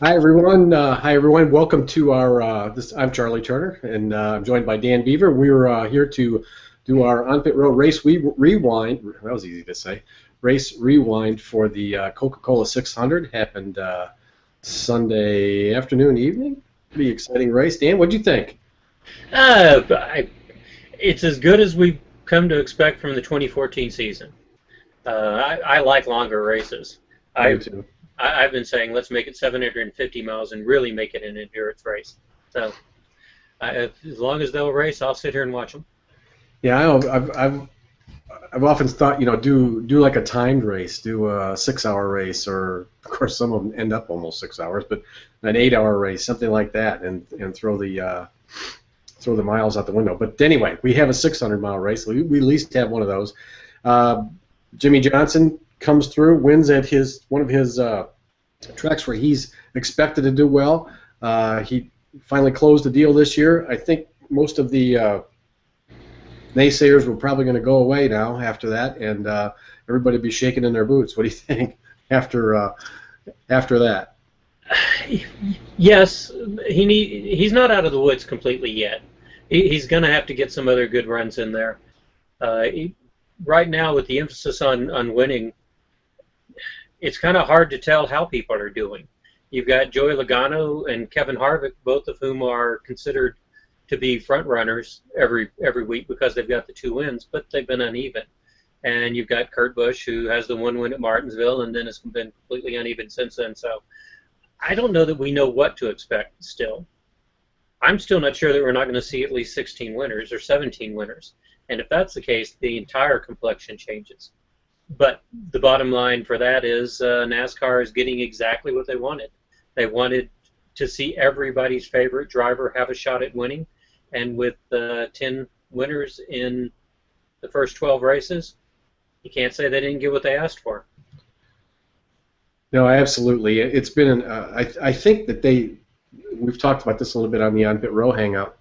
Hi everyone. Hi everyone. Welcome to our. I'm Charlie Turner, and I'm joined by Dan Beaver. We're here to do our on Pit Row race rewind. That was easy to say. Race rewind for the Coca Cola 600 happened Sunday afternoon, evening. Pretty exciting race. Dan, what'd you think? It's as good as we've come to expect from the 2014 season. I like longer races. I do I've too. I've been saying let's make it 750 miles and really make it an endurance race. So as long as they'll race, I'll sit here and watch them. Yeah, I know. I've often thought, do like a timed race, do a 6 hour race, or of course some of them end up almost 6 hours, but an 8 hour race, something like that, and throw the miles out the window. But anyway, we have a 600-mile race. We at least have one of those. Uh, Jimmy Johnson comes through, wins at his one of his tracks where he's expected to do well. He finally closed the deal this year. I think most of the naysayers were probably going to go away now after that, and everybody be shaking in their boots. What do you think after that? Yes, he's not out of the woods completely yet. He's going to have to get some other good runs in there. Uh, he, right now, with the emphasis on winning, it's kind of hard to tell how people are doing. You've got Joey Logano and Kevin Harvick, both of whom are considered to be front runners every week because they've got the two wins, but they've been uneven. And you've got Kurt Busch, who has the one win at Martinsville, and then has been completely uneven since then. So I don't know that we know what to expect still. I'm still not sure that we're not going to see at least 16 winners or 17 winners. And if that's the case, the entire complexion changes. But the bottom line for that is NASCAR is getting exactly what they wanted. They wanted to see everybody's favorite driver have a shot at winning. And with 10 winners in the first 12 races, you can't say they didn't get what they asked for. No, absolutely. It's been I think that we've talked about this a little bit on the On Pit Row Hangout,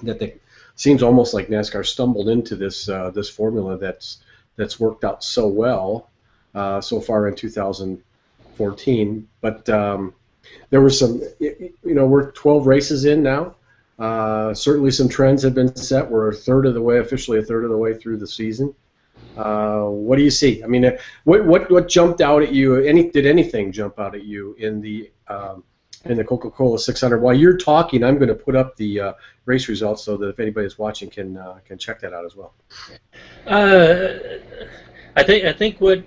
that they seems almost like NASCAR stumbled into this formula that's worked out so well so far in 2014. But there were some, we're 12 races in now. Certainly some trends have been set. We're officially a third of the way through the season. What do you see? I mean, what jumped out at you? Did anything jump out at you in the Coca-Cola 600? While you're talking, I'm going to put up the race results so that if anybody's watching can check that out as well. Uh, I think what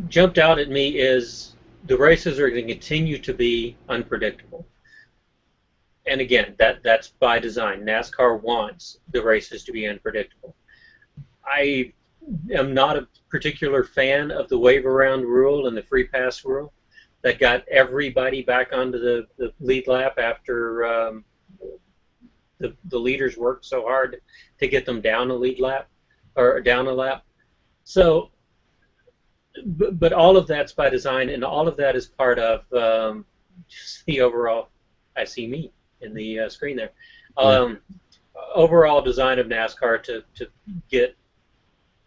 jumped out at me is the races are going to continue to be unpredictable. And again, that's by design. NASCAR wants the races to be unpredictable. I am not a particular fan of the wave around rule and the free pass rule that got everybody back onto the lead lap after the leaders worked so hard to get them down a lead lap or down a lap. So, but all of that's by design, and all of that is part of just the overall. I see me in the screen there. Yeah. Um, Overall design of NASCAR to get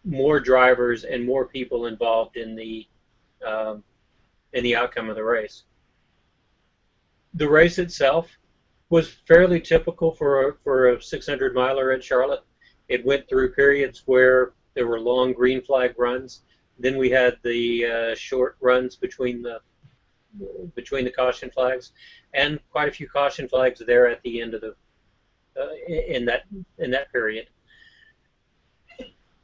more drivers and more people involved um, in the outcome of the race. The race itself was fairly typical for a 600 miler at Charlotte. It went through periods where there were long green flag runs. Then we had the short runs between the caution flags, and quite a few caution flags there at the end of the in that period.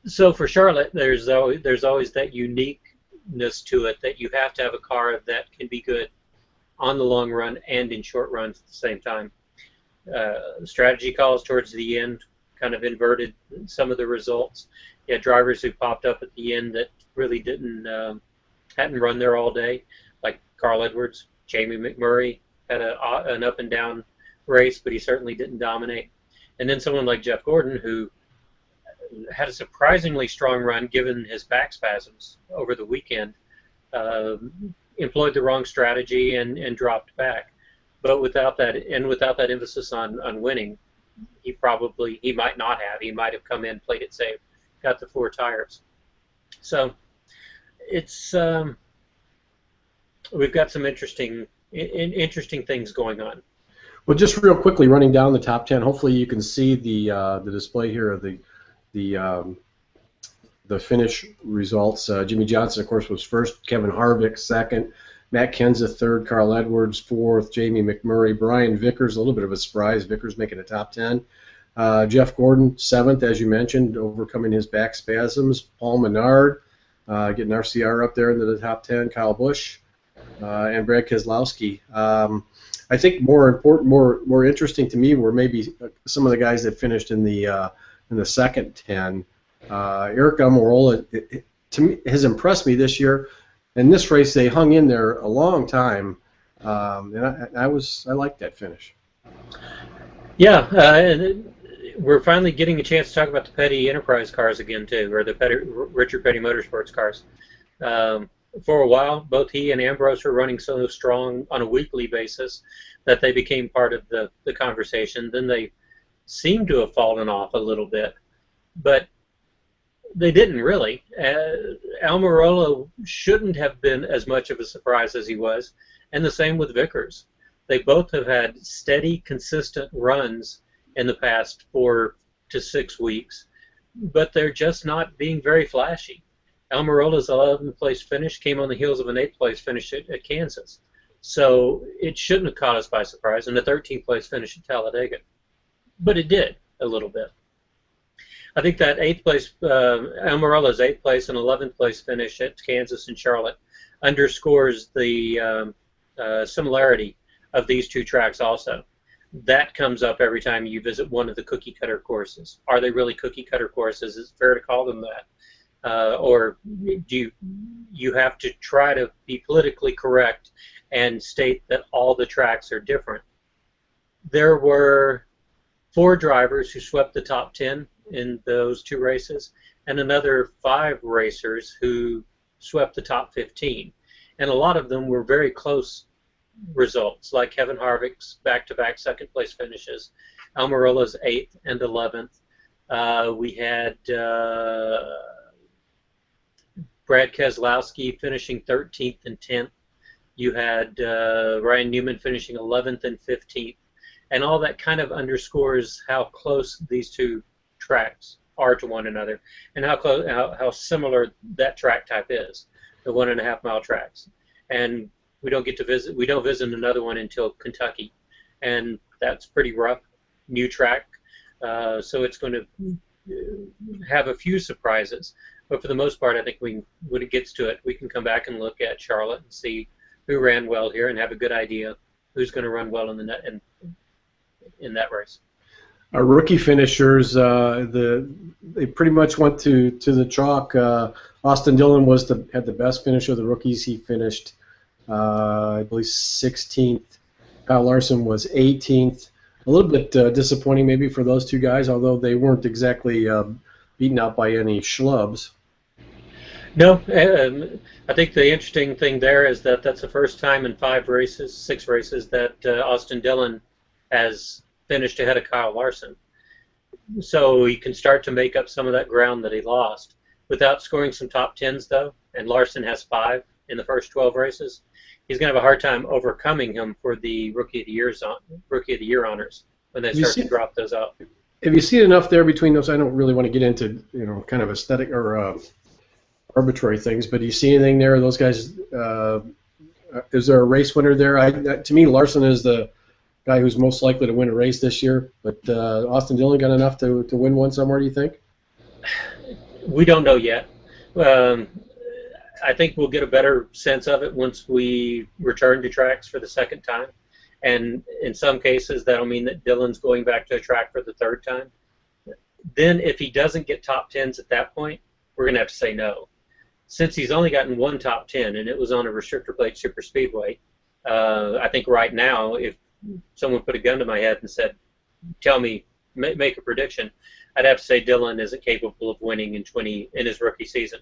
So for Charlotte, there's always that uniqueness to it that you have to have a car that can be good on the long run and in short runs at the same time. Strategy calls towards the end kind of inverted some of the results. You had drivers who popped up at the end that really hadn't run there all day, like Carl Edwards. Jamie McMurray had an up and down race, but he certainly didn't dominate. And then someone like Jeff Gordon, who had a surprisingly strong run given his back spasms over the weekend, uh, employed the wrong strategy and dropped back. But without that emphasis on winning, he might not have. He might have come in, played it safe, got the four tires. So it's we've got some interesting things going on. Well, just real quickly, running down the top 10. Hopefully, you can see the display here of the the finish results. Jimmy Johnson, of course, was first. Kevin Harvick second. Matt Kenseth third. Carl Edwards fourth. Jamie McMurray. Brian Vickers, a little bit of a surprise. Vickers making a top 10. Jeff Gordon seventh, as you mentioned, overcoming his back spasms. Paul Menard getting RCR up there into the top 10. Kyle Busch and Brad Keselowski. I think more important, more interesting to me were maybe some of the guys that finished in the second 10. Eric Almirola, to me, has impressed me this year. In this race, they hung in there a long time, and I liked that finish. Yeah, and we're finally getting a chance to talk about the Petty Enterprise cars again too, or the Richard Petty Motorsports cars. For a while, both he and Ambrose were running so strong on a weekly basis that they became part of the conversation. Then they seemed to have fallen off a little bit, but they didn't really. Almirola shouldn't have been as much of a surprise as he was, and the same with Vickers. They both have had steady, consistent runs in the past 4 to 6 weeks, but they're just not being very flashy. Almirola's 11th place finish came on the heels of an 8th place finish at Kansas, so it shouldn't have caught us by surprise, and a 13th place finish at Talladega, but it did a little bit. I think that 8th place, Almirola's 8th place and 11th place finish at Kansas and Charlotte underscores the similarity of these two tracks also. That comes up every time you visit one of the cookie cutter courses. Are they really cookie cutter courses? Is it fair to call them that? Or do you have to try to be politically correct and state that all the tracks are different? There were 4 drivers who swept the top 10 in those 2 races, and another 5 racers who swept the top 15. And a lot of them were very close results, like Kevin Harvick's back-to-back second-place finishes, Almirola's 8th and 11th. We had Brad Keselowski finishing 13th and 10th. You had Ryan Newman finishing 11th and 15th. And all that kind of underscores how close these two tracks are to one another, and how similar that track type is, the 1.5 mile tracks. And we don't visit another one until Kentucky, and that's pretty rough, new track. So it's going to have a few surprises, but for the most part, I think when it gets to it, we can come back and look at Charlotte and see who ran well here and have a good idea who's going to run well in that race. Our rookie finishers, they pretty much went to the chalk. Austin Dillon had the best finish of the rookies. He finished, I believe, 16th. Kyle Larson was 18th. A little bit disappointing maybe for those two guys, although they weren't exactly beaten out by any schlubs. No, I think the interesting thing there is that that's the first time in 6 races that Austin Dillon has finished ahead of Kyle Larson. So he can start to make up some of that ground that he lost. Without scoring some top 10s, though, and Larson has 5 in the first 12 races, he's going to have a hard time overcoming him for the Rookie of the Year honors when they start to drop those out. Have you seen enough there between those? I don't really want to get into kind of aesthetic or arbitrary things, but do you see anything there? Those guys, is there a race winner there? To me, Larson is the guy who's most likely to win a race this year, but Austin Dillon got enough to win one somewhere, do you think? We don't know yet. I think we'll get a better sense of it once we return to tracks for the second time. And in some cases, that'll mean that Dillon's going back to a track for the 3rd time. Then if he doesn't get top 10s at that point, we're going to have to say no. Since he's only gotten 1 top 10, and it was on a restrictor plate super speedway, I think right now, if someone put a gun to my head and said, tell me, make a prediction, I'd have to say Dillon isn't capable of winning in his rookie season.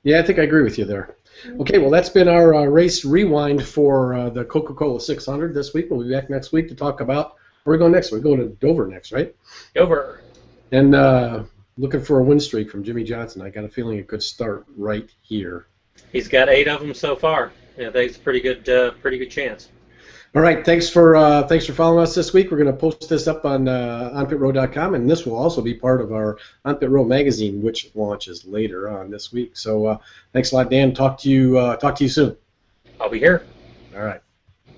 Yeah, I think I agree with you there. Okay, well, that's been our race rewind for the Coca-Cola 600 this week. We'll be back next week to talk about where we go next. We go to Dover next, right? Dover. And looking for a win streak from Jimmy Johnson. I got a feeling it could start right here. He's got 8 of them so far. Yeah, I think it's a pretty good chance. All right, thanks for following us this week. We're going to post this up on onpitrow.com, and this will also be part of our On Pit Row magazine, which launches later on this week. So thanks a lot, Dan. Talk to you soon. I'll be here. All right.